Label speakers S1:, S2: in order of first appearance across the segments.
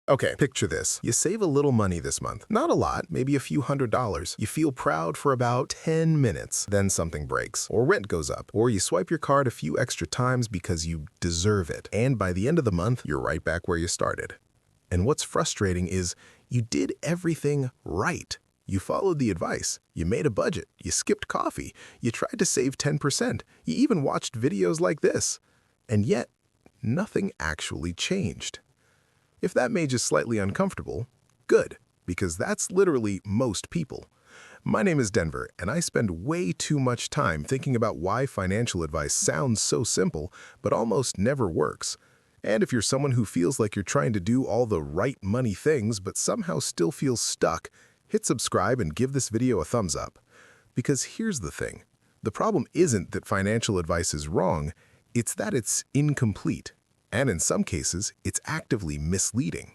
S1: Okay, picture this. You save a little money this month. Not a lot, maybe a few $100s. You feel proud for about 10 minutes. Then something breaks, or rent goes up, or you swipe your card a few extra times because you deserve it. And by the end of the month, you're right back where you started. And what's frustrating is you did everything right. You followed the advice. You made a budget. You skipped coffee. You tried to save 10%. You even watched videos like this. And yet, nothing actually changed. If that made you slightly uncomfortable, good, because that's literally most people. My name is Denver, and I spend way too much time thinking about why financial advice sounds so simple, but almost never works. And if you're someone who feels like you're trying to do all the right money things, but somehow still feels stuck, hit subscribe and give this video a thumbs up. Because here's the thing. The problem isn't that financial advice is wrong, it's that it's incomplete. And in some cases, it's actively misleading.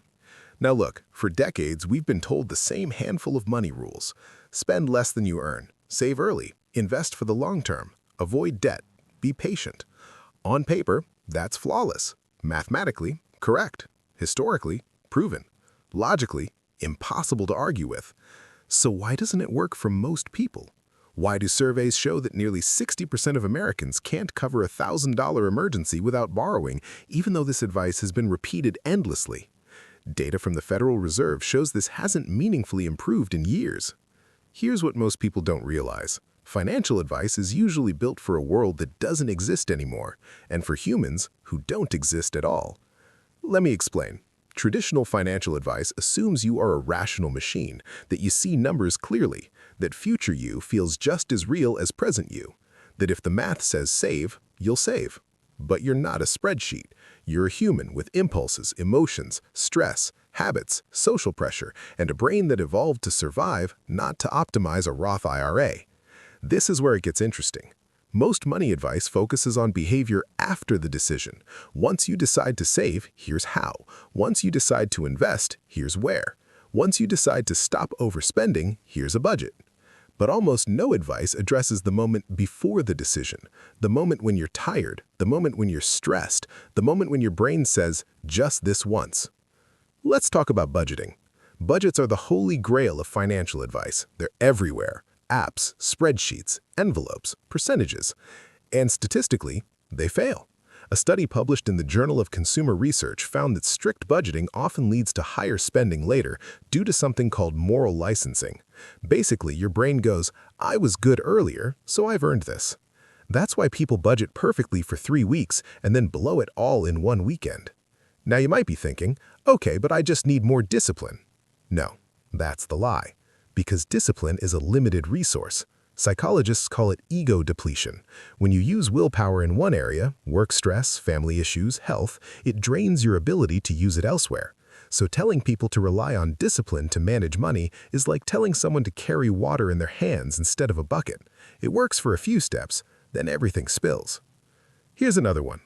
S1: Now look, for decades, we've been told the same handful of money rules. Spend less than you earn, save early, invest for the long term, avoid debt, be patient. On paper, that's flawless. Mathematically, correct. Historically, proven. Logically, impossible to argue with. So why doesn't it work for most people? Why do surveys show that nearly 60% of Americans can't cover a $1,000 emergency without borrowing, even though this advice has been repeated endlessly? Data from the Federal Reserve shows this hasn't meaningfully improved in years. Here's what most people don't realize. Financial advice is usually built for a world that doesn't exist anymore, and for humans who don't exist at all. Let me explain. Traditional financial advice assumes you are a rational machine, that you see numbers clearly, that future you feels just as real as present you, that if the math says save, you'll save. But you're not a spreadsheet. You're a human with impulses, emotions, stress, habits, social pressure, and a brain that evolved to survive, not to optimize a Roth IRA. This is where it gets interesting. Most money advice focuses on behavior after the decision. Once you decide to save, here's how. Once you decide to invest, here's where. Once you decide to stop overspending, here's a budget. But almost no advice addresses the moment before the decision, the moment when you're tired, the moment when you're stressed, the moment when your brain says, just this once. Let's talk about budgeting. Budgets are the holy grail of financial advice. They're everywhere. Apps, spreadsheets, envelopes, percentages. And statistically, they fail. A study published in the Journal of Consumer Research found that strict budgeting often leads to higher spending later due to something called moral licensing. Basically, your brain goes, I was good earlier, so I've earned this. That's why people budget perfectly for 3 weeks and then blow it all in one weekend. Now you might be thinking, okay, but I just need more discipline. No, that's the lie. Because discipline is a limited resource. Psychologists call it ego depletion. When you use willpower in one area, work stress, family issues, health, it drains your ability to use it elsewhere. So telling people to rely on discipline to manage money is like telling someone to carry water in their hands instead of a bucket. It works for a few steps, then everything spills. Here's another one.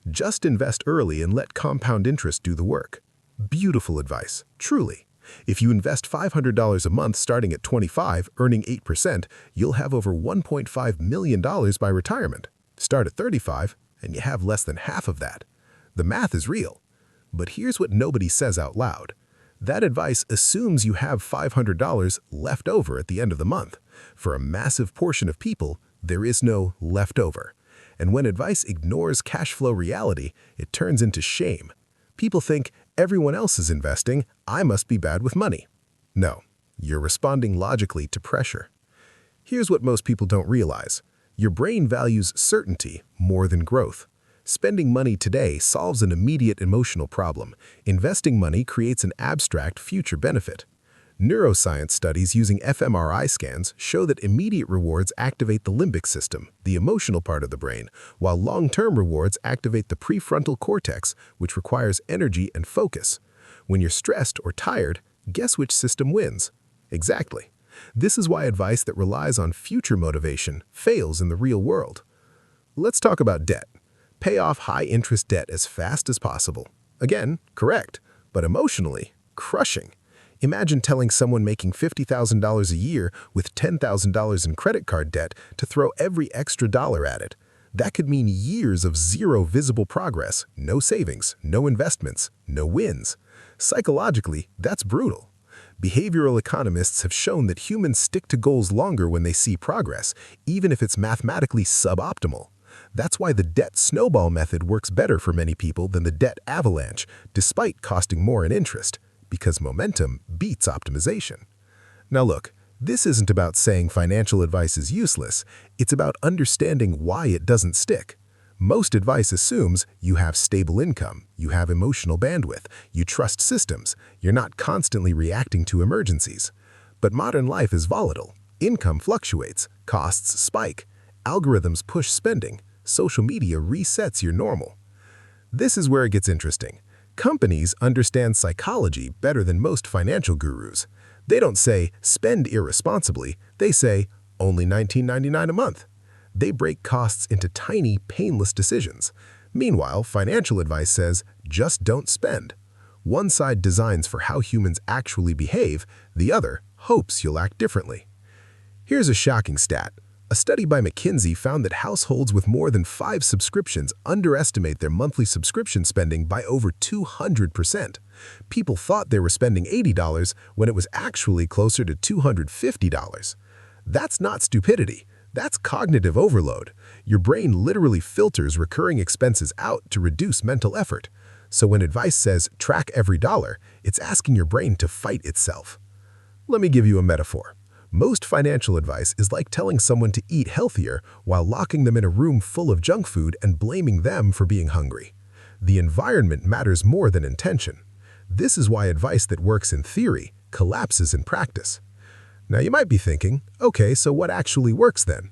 S1: Just invest early and let compound interest do the work. Beautiful advice, truly. If you invest $500 a month starting at 25, earning 8%, you'll have over $1.5 million by retirement. Start at 35, and you have less than half of that. The math is real. But here's what nobody says out loud. That advice assumes you have $500 left over at the end of the month. For a massive portion of people, there is no leftover. And when advice ignores cash flow reality, it turns into shame. People think, everyone else is investing, I must be bad with money. No, you're responding logically to pressure. Here's what most people don't realize. Your brain values certainty more than growth. Spending money today solves an immediate emotional problem. Investing money creates an abstract future benefit. Neuroscience studies using fMRI scans show that immediate rewards activate the limbic system, the emotional part of the brain, while long-term rewards activate the prefrontal cortex, which requires energy and focus. When you're stressed or tired, guess which system wins? Exactly. This is why advice that relies on future motivation fails in the real world. Let's talk about debt. Pay off high-interest debt as fast as possible. Again, correct, but emotionally, crushing. Imagine telling someone making $50,000 a year with $10,000 in credit card debt to throw every extra dollar at it. That could mean years of zero visible progress, no savings, no investments, no wins. Psychologically, that's brutal. Behavioral economists have shown that humans stick to goals longer when they see progress, even if it's mathematically suboptimal. That's why the debt snowball method works better for many people than the debt avalanche, despite costing more in interest, because momentum beats optimization. Now look, this isn't about saying financial advice is useless, it's about understanding why it doesn't stick. Most advice assumes you have stable income, you have emotional bandwidth, you trust systems, you're not constantly reacting to emergencies. But modern life is volatile. Income fluctuates, costs spike, algorithms push spending, social media resets your normal. This is where it gets interesting. Companies understand psychology better than most financial gurus. They don't say, spend irresponsibly, they say, only $19.99 a month. They break costs into tiny, painless decisions. Meanwhile, financial advice says, just don't spend. One side designs for how humans actually behave, the other hopes you'll act differently. Here's a shocking stat. A study by McKinsey found that households with more than 5 subscriptions underestimate their monthly subscription spending by over 200%. People thought they were spending $80 when it was actually closer to $250. That's not stupidity. That's cognitive overload. Your brain literally filters recurring expenses out to reduce mental effort. So when advice says track every dollar, it's asking your brain to fight itself. Let me give you a metaphor. Most financial advice is like telling someone to eat healthier while locking them in a room full of junk food and blaming them for being hungry. The environment matters more than intention. This is why advice that works in theory collapses in practice. Now you might be thinking, okay, so what actually works then?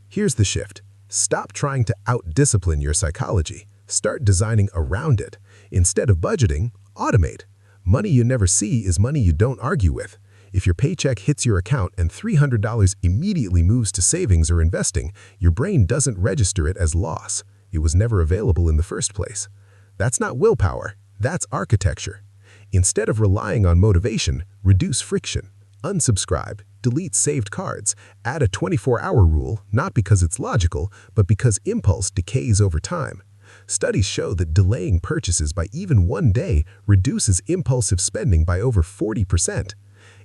S1: Here's the shift. Stop trying to out-discipline your psychology. Start designing around it. Instead of budgeting, automate. Money you never see is money you don't argue with. If your paycheck hits your account and $300 immediately moves to savings or investing, your brain doesn't register it as loss. It was never available in the first place. That's not willpower, that's architecture. Instead of relying on motivation, reduce friction. Unsubscribe, delete saved cards, add a 24-hour rule, not because it's logical, but because impulse decays over time. Studies show that delaying purchases by even one day reduces impulsive spending by over 40%.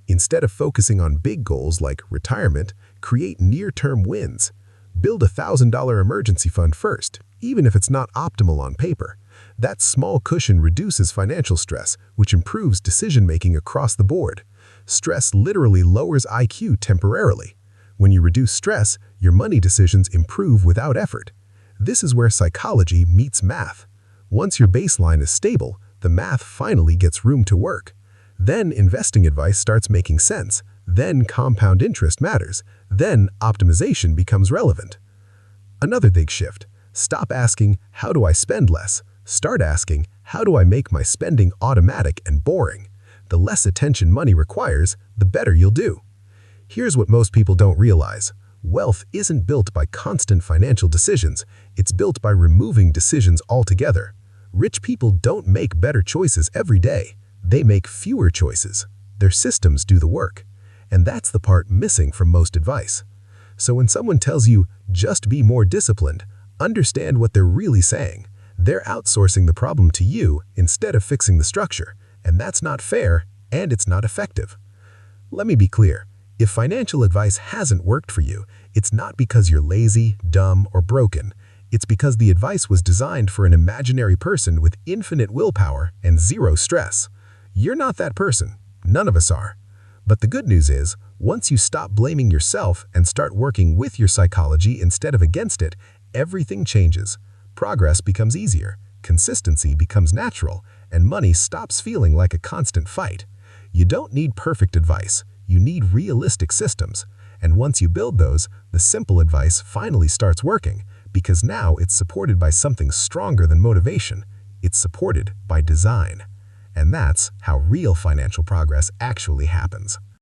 S1: Instead of focusing on big goals like retirement, create near-term wins. Build a $1,000 emergency fund first, even if it's not optimal on paper. That small cushion reduces financial stress, which improves decision-making across the board. Stress literally lowers IQ temporarily. When you reduce stress, your money decisions improve without effort. This is where psychology meets math. Once your baseline is stable, the math finally gets room to work. Then investing advice starts making sense. Then compound interest matters. Then optimization becomes relevant. Another big shift. Stop asking, how do I spend less? Start asking, how do I make my spending automatic and boring? The less attention money requires, the better you'll do. Here's what most people don't realize. Wealth isn't built by constant financial decisions. It's built by removing decisions altogether. Rich people don't make better choices every day. They make fewer choices. Their systems do the work. And that's the part missing from most advice. So when someone tells you, just be more disciplined, understand what they're really saying. They're outsourcing the problem to you instead of fixing the structure. And that's not fair, and it's not effective. Let me be clear. If financial advice hasn't worked for you, it's not because you're lazy, dumb, or broken. It's because the advice was designed for an imaginary person with infinite willpower and zero stress. You're not that person. None of us are. But the good news is, once you stop blaming yourself and start working with your psychology instead of against it, everything changes. Progress becomes easier, consistency becomes natural, and money stops feeling like a constant fight. You don't need perfect advice. You need realistic systems. And once you build those, the simple advice finally starts working, because now it's supported by something stronger than motivation. It's supported by design. And that's how real financial progress actually happens.